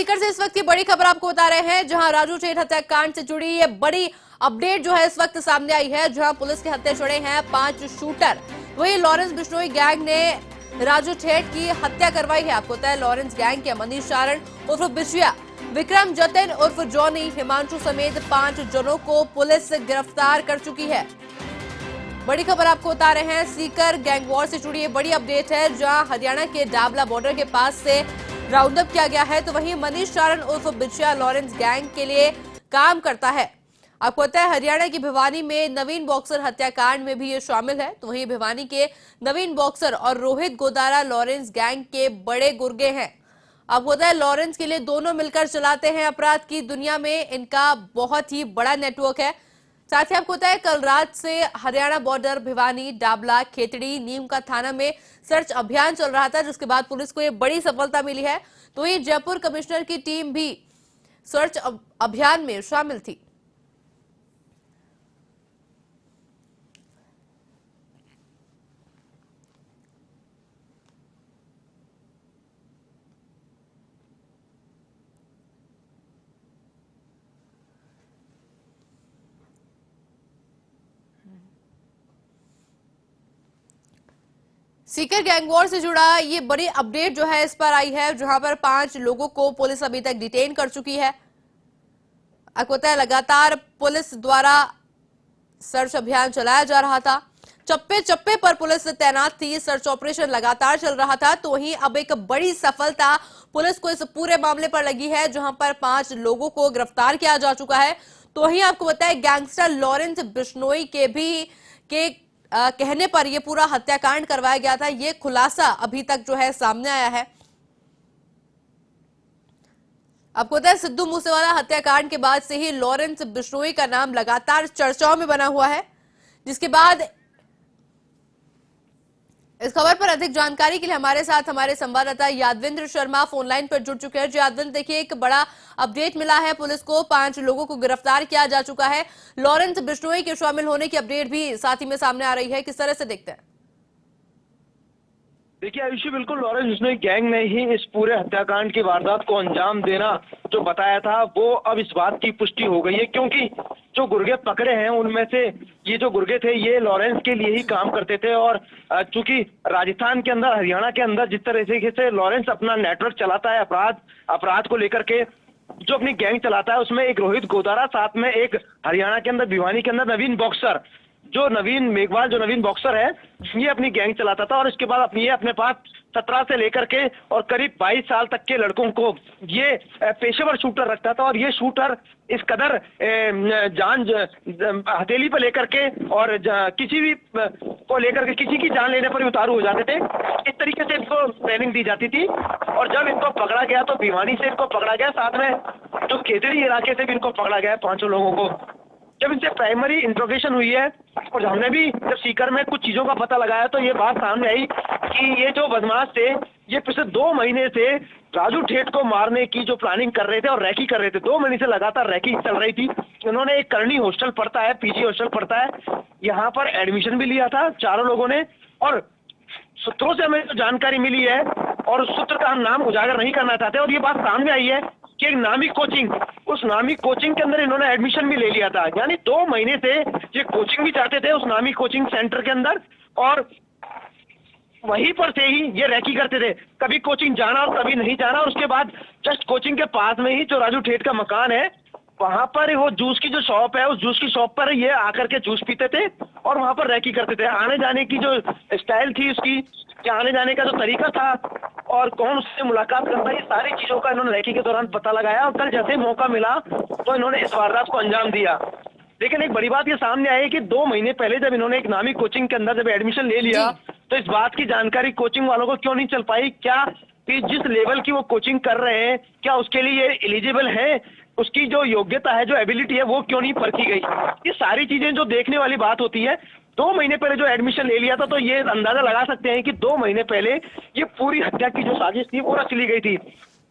सीकर से इस वक्त की बड़ी खबर आपको बता रहे हैं, जहां राजू ठेठ हत्याकांड से जुड़ी ये बड़ी अपडेट जो है इस वक्त सामने आई है, जहां पुलिस के हत्थे चढ़े हैं 5 शूटर। वही लॉरेंस बिश्नोई गैंग ने राजू ठेठ की हत्या करवाई है। आपको पता है लॉरेंस गैंग के मनीष चारण उर्फ बिशिया, विक्रम जतिन उर्फ जॉनी, हिमांशु समेत 5 जनों को पुलिस गिरफ्तार कर चुकी है। बड़ी खबर आपको बता रहे हैं, सीकर गैंग वॉर से जुड़ी ये बड़ी अपडेट है, जहां हरियाणा के डाबला बॉर्डर के पास से राउंड अप किया गया है। तो वहीं मनीष चारण उर्फ बिशिया लॉरेंस गैंग के लिए काम करता है। आपको पता है हरियाणा की भिवानी में नवीन बॉक्सर हत्याकांड में भी ये शामिल है। तो वहीं भिवानी के नवीन बॉक्सर और रोहित गोदारा लॉरेंस गैंग के बड़े गुर्गे हैं। आपको पता है लॉरेंस के लिए दोनों मिलकर चलाते हैं अपराध की दुनिया में, इनका बहुत ही बड़ा नेटवर्क है। साथ ही आपको पता है कल रात से हरियाणा बॉर्डर भिवानी, डाबला, खेतड़ी, नीम का थाना में सर्च अभियान चल रहा था, जिसके बाद पुलिस को ये बड़ी सफलता मिली है। तो ये जयपुर कमिश्नर की टीम भी सर्च अभियान में शामिल थी। सीकर गैंगवॉर से जुड़ा ये बड़ी अपडेट जो है इस पर आई है, जहां पर 5 लोगों को पुलिस अभी तक डिटेन कर चुकी है। आपको पता है लगातार पुलिस द्वारा सर्च अभियान चलाया जा रहा था, चप्पे चप्पे पर पुलिस तैनात थी, सर्च ऑपरेशन लगातार चल रहा था। तो वहीं अब एक बड़ी सफलता पुलिस को इस पूरे मामले पर लगी है, जहां पर 5 लोगों को गिरफ्तार किया जा चुका है। तो वहीं आपको बताया गैंगस्टर लॉरेंस बिश्नोई के कहने पर यह पूरा हत्याकांड करवाया गया था। यह खुलासा अभी तक जो है सामने आया है। आपको पता है सिद्धू मूसेवाला हत्याकांड के बाद से ही लॉरेंस बिश्नोई का नाम लगातार चर्चाओं में बना हुआ है, जिसके बाद इस खबर पर अधिक जानकारी के लिए हमारे साथ हमारे संवाददाता यादविंद्र शर्मा फोन लाइन पर जुड़ चुके हैं। यादविंद्र, देखिए एक बड़ा अपडेट मिला है, पुलिस को 5 लोगों को गिरफ्तार किया जा चुका है। लॉरेंस बिश्नोई के शामिल होने की अपडेट भी साथ ही में सामने आ रही है, किस तरह से देखते हैं? देखिए आयुषी, बिल्कुल लॉरेंस बिश्नोई गैंग ने ही इस पूरे हत्याकांड की वारदात को अंजाम देना जो बताया था, वो अब इस बात की पुष्टि हो गई है, क्योंकि जो गुर्गे पकड़े हैं उनमें से ये जो गुर्गे थे ये लॉरेंस के लिए ही काम करते थे। और चूंकि राजस्थान के अंदर, हरियाणा के अंदर जिस तरीके से लॉरेंस अपना नेटवर्क चलाता है अपराध को लेकर के, जो अपनी गैंग चलाता है, उसमें एक रोहित गोदारा, साथ में एक हरियाणा के अंदर भिवानी के अंदर नवीन बॉक्सर, जो नवीन मेघवाल, जो नवीन बॉक्सर है, ये अपनी गैंग चलाता था। और इसके बाद अपने पास 17 से लेकर के और करीब 22 साल तक के लड़कों को ये पेशेवर शूटर रखता था। और ये शूटर इस कदर जान हथेली पर लेकर के और किसी भी को लेकर के किसी की जान लेने पर उतारू हो जाते थे। इस तरीके से इनको ट्रेनिंग दी जाती थी। और जब इनको पकड़ा गया तो भिवानी से इनको पकड़ा गया, साथ में जो खेतड़ी इलाके से भी इनको पकड़ा गया 5 लोगों को। जब इनसे प्राइमरी इंट्रोगेशन हुई है और हमने भी जब सीकर में कुछ चीजों का पता लगाया, तो ये बात सामने आई कि ये जो बदमाश थे ये पिछले 2 महीने से राजू ठेठ को मारने की जो प्लानिंग कर रहे थे और रैकी कर रहे थे। 2 महीने से लगातार रैकी चल रही थी। इन्होंने एक करनी हॉस्टल पड़ता है, पीजी हॉस्टल पड़ता है, यहाँ पर एडमिशन भी लिया था चारों लोगों ने। और सूत्रों से हमें जो जानकारी मिली है, और उस सूत्र का हम नाम उजागर नहीं करना चाहते, और ये बात सामने आई है कि एक नामी कोचिंग, उस नामी कोचिंग के अंदर इन्होंने एडमिशन भी ले लिया था। यानी 2 महीने से ये कोचिंग भी चाहते थे उस नामी कोचिंग सेंटर के अंदर, और वहीं पर से ही ये रैकी करते थे, कभी कोचिंग जाना और कभी नहीं जाना। और उसके बाद जस्ट कोचिंग के पास में ही जो राजू ठेठ का मकान है, वहां पर वो जूस की जो शॉप है, उस जूस की शॉप पर ये आकर के जूस पीते थे और वहां पर रैकी करते थे। आने जाने की जो स्टाइल थी उसकी, आने जाने का जो तरीका था और कौन उससे मुलाकात करता, ये सारी चीजों का इन्होंने रैकी के दौरान पता लगाया। और कल जैसे मौका मिला तो इन्होंने इस वारदात को अंजाम दिया। लेकिन एक बड़ी बात ये सामने आई कि 2 महीने पहले जब इन्होंने एक नामी कोचिंग के अंदर जब एडमिशन ले लिया, तो इस बात की जानकारी कोचिंग वालों को क्यों नहीं चल पाई, क्या कि जिस लेवल की वो कोचिंग कर रहे हैं क्या उसके लिए ये एलिजिबल है, उसकी जो योग्यता है, जो एबिलिटी है, वो क्यों नहीं परखी गई। ये सारी चीजें जो देखने वाली बात होती है। 2 महीने पहले जो एडमिशन ले लिया था, तो ये अंदाजा लगा सकते हैं कि 2 महीने पहले ये पूरी हत्या की जो साजिश थी वो रच ली गई थी।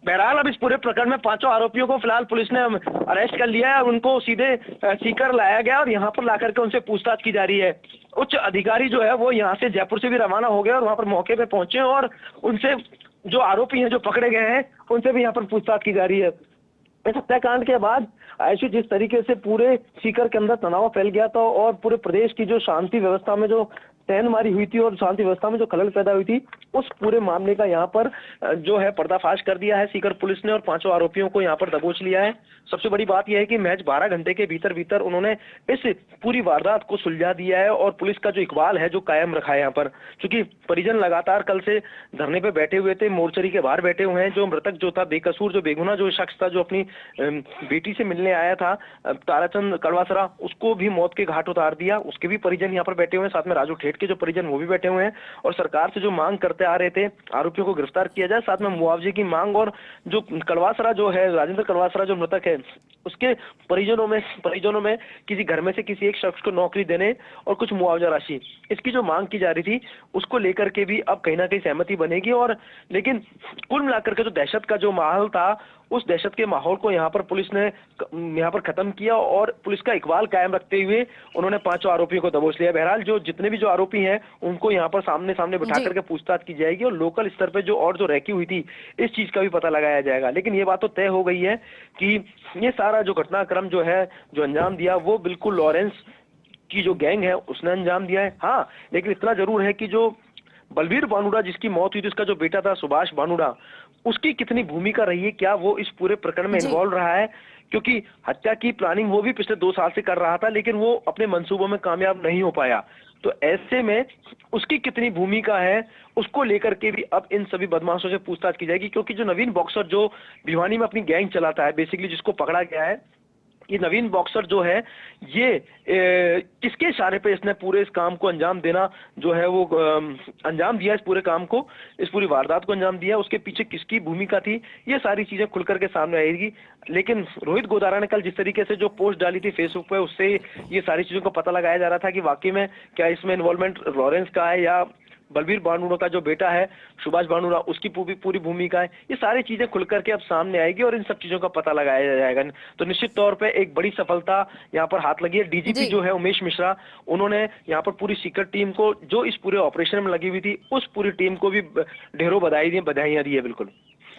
बहरहाल अब इस पूरे प्रकरण में 5 आरोपियों को फिलहाल पुलिस ने अरेस्ट कर लिया है और उनको सीधे सीकर लाया गया और यहाँ पर लाकर के उनसे पूछताछ की जा रही है। उच्च अधिकारी जो है वो यहाँ से जयपुर से भी रवाना हो गए और वहाँ पर मौके पे पहुंचे और उनसे जो आरोपी हैं जो पकड़े गए हैं उनसे भी यहाँ पर पूछताछ की जा रही है। इस हत्याकांड के बाद ऐसे जिस तरीके से पूरे सीकर के अंदर तनाव फैल गया था और पूरे प्रदेश की जो शांति व्यवस्था में जो तहनमारी हुई थी और शांति व्यवस्था में जो खलल पैदा हुई थी, उस पूरे मामले का यहाँ पर जो है पर्दाफाश कर दिया है सीकर पुलिस ने और 5 आरोपियों को यहाँ पर दबोच लिया है। सबसे बड़ी बात यह है कि महज 12 घंटे के भीतर भीतर उन्होंने इस पूरी वारदात को सुलझा दिया है और पुलिस का जो इकबाल है जो कायम रखा है यहाँ पर, क्योंकि परिजन लगातार कल से धरने पे बैठे हुए थे, मोर्चरी के बाहर बैठे हुए हैं। जो मृतक जो था बेकसूर, जो बेगुनाह जो शख्स था, जो अपनी बेटी से मिलने आया था ताराचंद कड़वासरा, उसको भी मौत के घाट उतार दिया। उसके भी परिजन यहाँ पर बैठे हुए हैं, साथ में राजू ठेठ के जो परिजन वो भी बैठे हुए हैं और सरकार से जो मांग करते आ रहे थे आरोपियों को गिरफ्तार किया जाए, साथ में मुआवजे की मांग। और जो कड़वासरा जो है, राजेंद्र कड़वासरा जो मृतक है, उसके परिजनों में किसी घर में से किसी एक शख्स को नौकरी देने और कुछ मुआवजा राशि, इसकी जो मांग की जा रही थी उसको लेकर के भी अब कहीं ना कहीं सहमति बनेगी। और लेकिन कुल मिलाकर के जो दहशत का जो माहौल था, उस दहशत के माहौल को यहाँ पर पुलिस ने यहाँ पर खत्म किया और पुलिस का इकबाल कायम रखते हुए उन्होंने 5 आरोपियों को दबोच लिया। बहरहाल जो जितने भी जो आरोपी हैं उनको यहाँ पर सामने सामने बिठा करके पूछताछ की जाएगी और लोकल स्तर पे जो और जो रैकी हुई थी इस चीज का भी पता लगाया जाएगा। लेकिन ये बात तो तय हो गई है कि ये सारा जो घटनाक्रम जो है, जो अंजाम दिया, वो बिल्कुल लॉरेंस की जो गैंग है उसने अंजाम दिया है। हाँ, लेकिन इतना जरूर है कि जो बलबीर बानुड़ा जिसकी मौत हुई थी, उसका जो बेटा था सुभाष बानुड़ा, उसकी कितनी भूमिका रही है, क्या वो इस पूरे प्रकरण में इन्वॉल्व रहा है? क्योंकि हत्या की प्लानिंग वो भी पिछले 2 साल से कर रहा था, लेकिन वो अपने मंसूबों में कामयाब नहीं हो पाया। तो ऐसे में उसकी कितनी भूमिका है, उसको लेकर के भी अब इन सभी बदमाशों से पूछताछ की जाएगी। क्योंकि जो नवीन बॉक्सर जो भिवानी में अपनी गैंग चलाता है, बेसिकली जिसको पकड़ा गया है, ये नवीन बॉक्सर जो है, ये किसके इशारे पे इसने पूरे इस काम को अंजाम देना जो है वो अंजाम दिया, इस पूरे काम को, इस पूरी वारदात को अंजाम दिया, उसके पीछे किसकी भूमिका थी, ये सारी चीजें खुल करके सामने आएगी। लेकिन रोहित गोदारा ने कल जिस तरीके से जो पोस्ट डाली थी फेसबुक पे, उससे ये सारी चीजों को पता लगाया जा रहा था कि वाकई में क्या इसमें इन्वॉल्वमेंट लॉरेंस का है या बलबीर बानुड़ा का जो बेटा है सुभाष बानुड़ा, उसकी पूरी भूमिका है। ये सारी चीजें खुल करके अब सामने आएगी और इन सब चीजों का पता लगाया जाएगा। तो निश्चित तौर पे एक बड़ी सफलता यहाँ पर हाथ लगी है। डीजीपी जो है उमेश मिश्रा, उन्होंने यहाँ पर पूरी सीक्रेट टीम को जो इस पूरे ऑपरेशन में लगी हुई थी, उस पूरी टीम को भी ढेरों बधाइयां दी है। बिल्कुल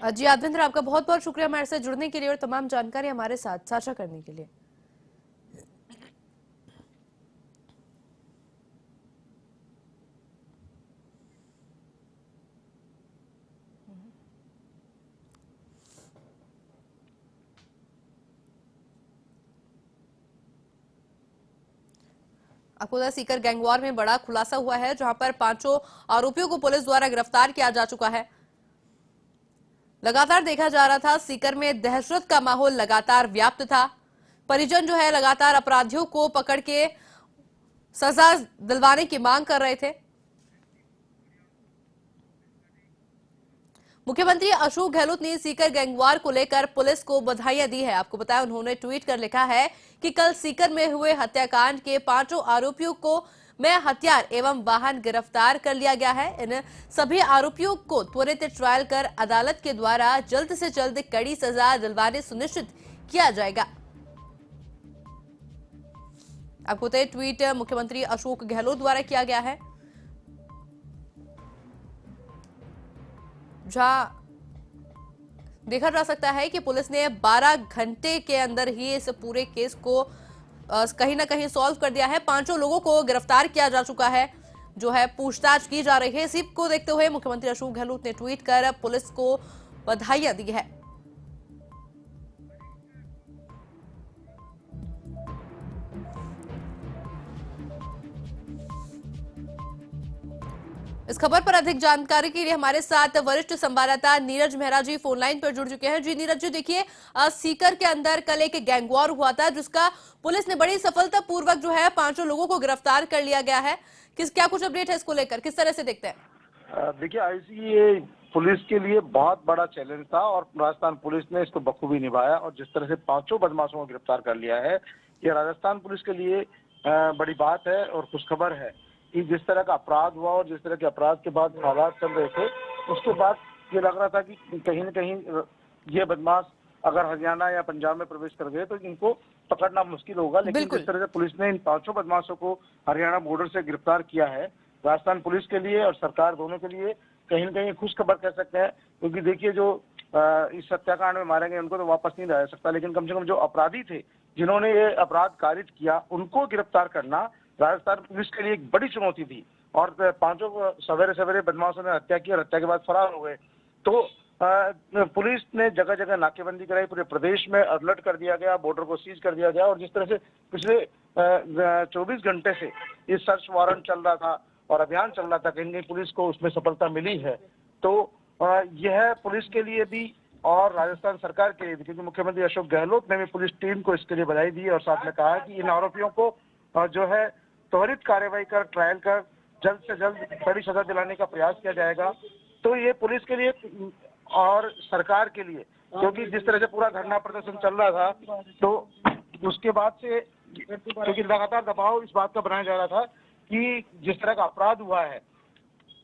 जी यादवेंद्र, आपका बहुत बहुत शुक्रिया हमारे साथ जुड़ने के लिए और तमाम जानकारी हमारे साथ साझा करने के लिए। आपको बता, सीकर गैंगवार में बड़ा खुलासा हुआ है, जहां पर 5 आरोपियों को पुलिस द्वारा गिरफ्तार किया जा चुका है। लगातार देखा जा रहा था सीकर में दहशत का माहौल लगातार व्याप्त था। परिजन जो है लगातार अपराधियों को पकड़ के सजा दिलवाने की मांग कर रहे थे। मुख्यमंत्री अशोक गहलोत ने सीकर गैंगवार को लेकर पुलिस को बधाइयां दी है। आपको बताया, उन्होंने ट्वीट कर लिखा है कि कल सीकर में हुए हत्याकांड के 5 आरोपियों को में हथियार एवं वाहन गिरफ्तार कर लिया गया है। इन सभी आरोपियों को त्वरित ट्रायल कर अदालत के द्वारा जल्द से जल्द कड़ी सजा दिलवाने सुनिश्चित किया जाएगा। आपको बताइए, ट्वीट मुख्यमंत्री अशोक गहलोत द्वारा किया गया है, जहां देखा जा सकता है कि पुलिस ने 12 घंटे के अंदर ही इस पूरे केस को कहीं ना कहीं सॉल्व कर दिया है। 5 लोगों को गिरफ्तार किया जा चुका है, जो है पूछताछ की जा रही है। इसी को देखते हुए मुख्यमंत्री अशोक गहलोत ने ट्वीट कर पुलिस को बधाइयां दी है। इस खबर पर अधिक जानकारी के लिए हमारे साथ वरिष्ठ संवाददाता नीरज मेहरा जी फोन लाइन पर जुड़ चुके हैं। जी नीरज जी, देखिए सीकर के अंदर कल एक गैंगवॉर हुआ था, जिसका पुलिस ने बड़ी सफलता पूर्वक जो है 5 लोगों को गिरफ्तार कर लिया गया है। क्या कुछ अपडेट है इसको लेकर, किस तरह से देखते हैं? देखिए आईसी, ये पुलिस के लिए बहुत बड़ा चैलेंज था और राजस्थान पुलिस ने इसको बखूबी निभाया और जिस तरह से 5 बदमाशों को गिरफ्तार कर लिया है, ये राजस्थान पुलिस के लिए बड़ी बात है और खुशखबर है कि जिस तरह का अपराध हुआ और जिस तरह के अपराध के बाद हालात चल रहे थे, उसके बाद ये लग रहा था कि कहीं न कहीं ये बदमाश अगर हरियाणा या पंजाब में प्रवेश कर गए तो इनको पकड़ना मुश्किल होगा। लेकिन जिस तरह से पुलिस ने इन 5 बदमाशों को हरियाणा बॉर्डर से गिरफ्तार किया है, राजस्थान पुलिस के लिए और सरकार दोनों के लिए कहीं न कहीं खुश खबर कह सकते हैं क्योंकि देखिए जो इस हत्याकांड में मारे गए उनको तो वापस नहीं लाया जा सकता, लेकिन कम से कम जो अपराधी थे जिन्होंने ये अपराध कारित किया उनको गिरफ्तार करना राजस्थान पुलिस के लिए एक बड़ी चुनौती थी। और पांचों को सवेरे सवेरे बदमाशों ने हत्या की और हत्या के बाद फरार हो गए। तो पुलिस ने जगह जगह नाकेबंदी कराई, पूरे प्रदेश में अलर्ट कर दिया गया, बॉर्डर को सीज कर दिया गया। और जिस तरह से पिछले 24 घंटे से ये सर्च वारंट चल रहा था और अभियान चल रहा था, कहीं कहीं पुलिस को उसमें सफलता मिली है। तो यह पुलिस के लिए भी और राजस्थान सरकार के लिए भी, क्योंकि मुख्यमंत्री अशोक गहलोत ने भी पुलिस टीम को इसके लिए बधाई दी और साथ में कहा कि इन आरोपियों को जो है त्वरित कार्रवाई कर, ट्रायल कर, जल्द से जल्द कड़ी सजा दिलाने का प्रयास किया जाएगा। तो ये पुलिस के लिए और सरकार के लिए, क्योंकि जिस तरह से पूरा धरना प्रदर्शन चल रहा था, तो उसके बाद से क्योंकि लगातार दबाव इस बात का बनाया जा रहा था कि जिस तरह का अपराध हुआ है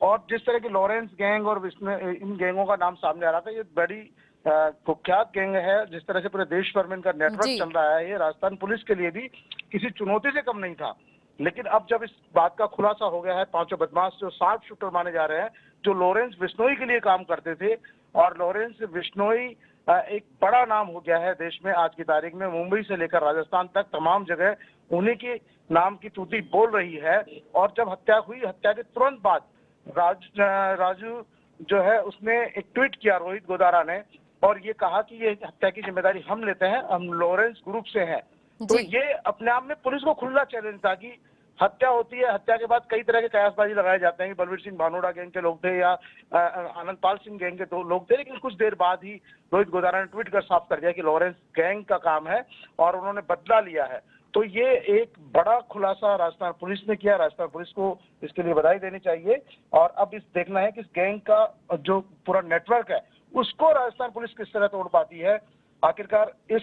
और जिस तरह की लॉरेंस गैंग और इन गैंगों का नाम सामने आ रहा था, ये बड़ी कुख्यात गैंग है। जिस तरह से पूरे देश भर में इनका नेटवर्क चल रहा है, ये राजस्थान पुलिस के लिए भी किसी चुनौती से कम नहीं था। लेकिन अब जब इस बात का खुलासा हो गया है, पांचों बदमाश जो शार्प शूटर माने जा रहे हैं, जो लॉरेंस बिश्नोई के लिए काम करते थे, और लॉरेंस बिश्नोई एक बड़ा नाम हो गया है देश में आज की तारीख में। मुंबई से लेकर राजस्थान तक तमाम जगह उन्हीं के नाम की तूती बोल रही है। और जब हत्या हुई, हत्या के तुरंत बाद राजू जो है उसने एक ट्वीट किया, रोहित गोदारा ने, और ये कहा कि ये हत्या की जिम्मेदारी हम लेते हैं, हम लॉरेंस ग्रुप से हैं। तो ये अपने आप में पुलिस को खुला चैलेंज था कि हत्या होती है, हत्या के बाद कई तरह के कयासबाजी लगाए जाते हैं कि बलवीर सिंह भानोड़ा गैंग के लोग थे या आनंदपाल सिंह गैंग के लोग थे, लेकिन कुछ देर बाद ही रोहित गोदारा ने ट्वीट कर साफ कर दिया कि लॉरेंस गैंग का काम है और उन्होंने बदला लिया है। तो ये एक बड़ा खुलासा राजस्थान पुलिस ने किया। राजस्थान पुलिस को इसके लिए बधाई देनी चाहिए। और अब इस देखना है कि इस गैंग का जो पूरा नेटवर्क है उसको राजस्थान पुलिस किस तरह तोड़ पाती है। आखिरकार इस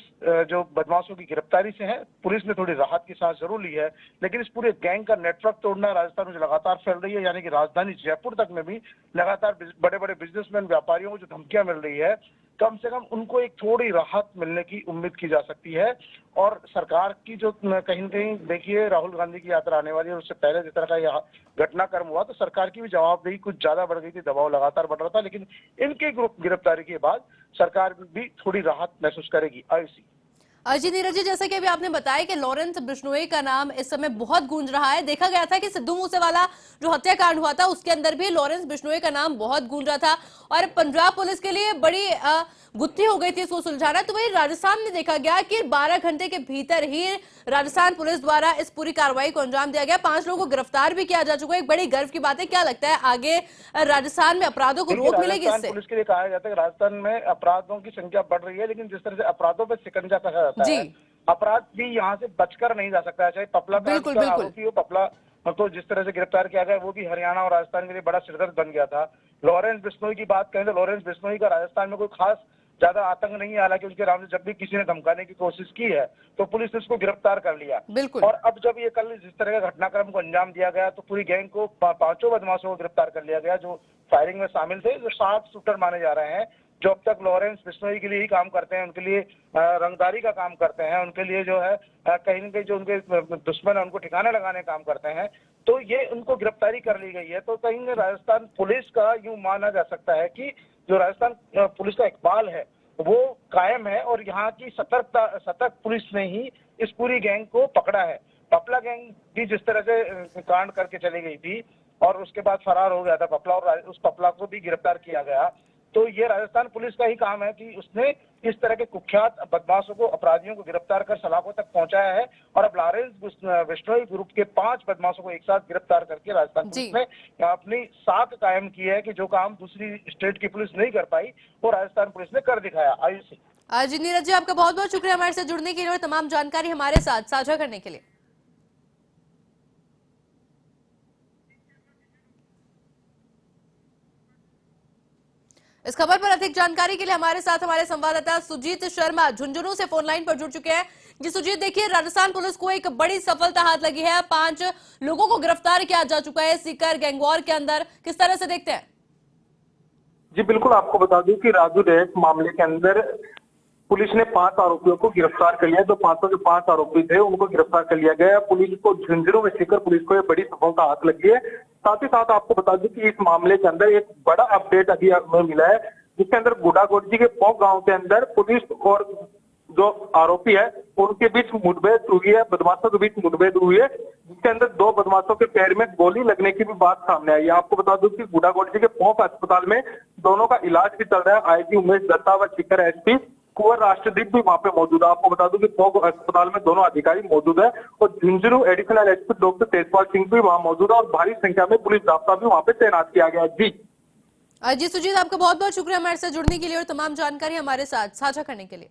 जो बदमाशों की गिरफ्तारी से है, पुलिस ने थोड़ी राहत की सांस जरूर ली है, लेकिन इस पूरे गैंग का नेटवर्क तोड़ना राजस्थान में लगातार फैल रही है। यानी कि राजधानी जयपुर तक में भी लगातार बड़े बड़े बिजनेसमैन, व्यापारियों को जो धमकियां मिल रही है, कम से कम उनको एक थोड़ी राहत मिलने की उम्मीद की जा सकती है। और सरकार की जो कहीं न कहीं देखिए राहुल गांधी की यात्रा आने वाली है, उससे पहले जिस तरह का यह घटनाक्रम हुआ तो सरकार की भी जवाबदेही कुछ ज्यादा बढ़ गई थी, दबाव लगातार बढ़ रहा था। लेकिन इनके गिरफ्तारी के बाद सरकार भी थोड़ी राहत महसूस करेगी। आयुषी जी नीरज जी, जैसे कि अभी आपने बताया कि लॉरेंस बिश्नोई का नाम इस समय बहुत गूंज रहा है। देखा गया था कि सिद्धू मूसेवाला जो हत्याकांड हुआ था उसके अंदर भी लॉरेंस बिश्नोई का नाम बहुत गूंज रहा था और पंजाब पुलिस के लिए बड़ी गुत्थी हो गई थी इसको सुलझाना। तो वही राजस्थान में देखा गया कि 12 घंटे के भीतर ही राजस्थान पुलिस द्वारा इस पूरी कार्रवाई को अंजाम दिया गया। 5 लोगों को गिरफ्तार भी किया जा चुका है। एक बड़ी गर्व की बात है। क्या लगता है आगे राजस्थान में अपराधों को रोक मिलेगी इससे? पुलिस के लिए कहा जाता है कि राजस्थान में अपराधों की संख्या बढ़ रही है, लेकिन जिस तरह से अपराधों पर शिकंजा कसा जाता है, अपराध भी यहाँ से बचकर नहीं जा सकता है। चाहे पपला का आरोपी हो, पपला तो जिस तरह से गिरफ्तार किया गया वो भी हरियाणा और राजस्थान के लिए बड़ा सिरदर्द बन गया था। लॉरेंस बिश्नोई की बात करें तो लॉरेंस बिश्नोई का राजस्थान में कोई खास ज्यादा आतंक नहीं है, हालांकि उनके नाम से जब भी किसी ने धमकाने की कोशिश की है तो पुलिस ने उसको गिरफ्तार कर लिया। और अब जब ये कल जिस तरह का घटनाक्रम को अंजाम दिया गया तो पूरी गैंग को, पांचों बदमाशों को गिरफ्तार कर लिया गया जो फायरिंग में शामिल थे, जो शार्प शूटर माने जा रहे हैं, जो अब तक लॉरेंस बिश्नोई के लिए ही काम करते हैं, उनके लिए रंगदारी का काम करते हैं, उनके लिए जो है कहीं न कहीं जो उनके दुश्मन है उनको ठिकाने लगाने का काम करते हैं। तो ये उनको गिरफ्तारी कर ली गई है। तो कहीं राजस्थान पुलिस का यूं माना जा सकता है कि जो राजस्थान पुलिस का इकबाल है वो कायम है और यहाँ की सतर्क पुलिस ने ही इस पूरी गैंग को पकड़ा है। पपला गैंग भी जिस तरह से कांड करके चली गई थी और उसके बाद फरार हो गया था पपला, और उस पपला को भी गिरफ्तार किया गया। तो ये राजस्थान पुलिस का ही काम है कि उसने इस तरह के कुख्यात बदमाशों को, अपराधियों को गिरफ्तार कर सलाखों तक पहुंचाया है। और अब लॉरेंस बिश्नोई ग्रुप के 5 बदमाशों को एक साथ गिरफ्तार करके राजस्थान पुलिस ने अपनी साख कायम की है कि जो काम दूसरी स्टेट की पुलिस नहीं कर पाई वो राजस्थान पुलिस ने कर दिखाया। आयुषी जी नीरज जी, आपका बहुत बहुत शुक्रिया हमारे साथ जुड़ने के लिए और तमाम जानकारी हमारे साथ साझा करने के लिए। इस खबर पर अधिक जानकारी के लिए हमारे साथ हमारे संवाददाता सुजीत शर्मा झुंझुनू से फोन लाइन पर जुड़ चुके हैं। जी सुजीत, देखिए राजस्थान पुलिस को एक बड़ी सफलता हाथ लगी है। 5 लोगों को गिरफ्तार किया जा चुका है सीकर गैंगवॉर के अंदर। किस तरह से देखते हैं? जी बिल्कुल, आपको बता दूं कि राजू रेट मामले के अंदर पुलिस ने 5 आरोपियों को गिरफ्तार कर लिया। तो 5 जो 5 आरोपी थे उनको गिरफ्तार कर लिया गया। पुलिस को झुंझुनू में सीकर पुलिस को एक बड़ी सफलता हाथ लगी है। साथ ही साथ आपको बता दूं कि इस मामले के अंदर एक बड़ा अपडेट अभी हमें मिला है। जिसके अंदर गुडागोड़जी के पोक गांव के अंदर पुलिस और जो आरोपी है उनके बीच मुठभेड़ हुई है, बदमाशों के बीच मुठभेड़ हुई है, जिसके अंदर 2 बदमाशों के पैर में गोली लगने की भी बात सामने आई है। आपको बता दूं कि गुडागोड़जी के पोक अस्पताल में दोनों का इलाज भी चल रहा है। आईजी उमेश दत्ता व सीकर एसपी कुंवर राष्ट्रदीप भी वहां पे मौजूद है। आपको बता दूं कि पोक अस्पताल में दोनों अधिकारी मौजूद है और Jhunjhunu additional SP doctor Tejpal Singh भी वहां मौजूद है और भारी संख्या में पुलिस जाब्ता भी वहां पे तैनात किया गया है। जी सुजीत, आपका बहुत बहुत शुक्रिया हमारे साथ जुड़ने के लिए और तमाम जानकारी हमारे साथ साझा करने के लिए।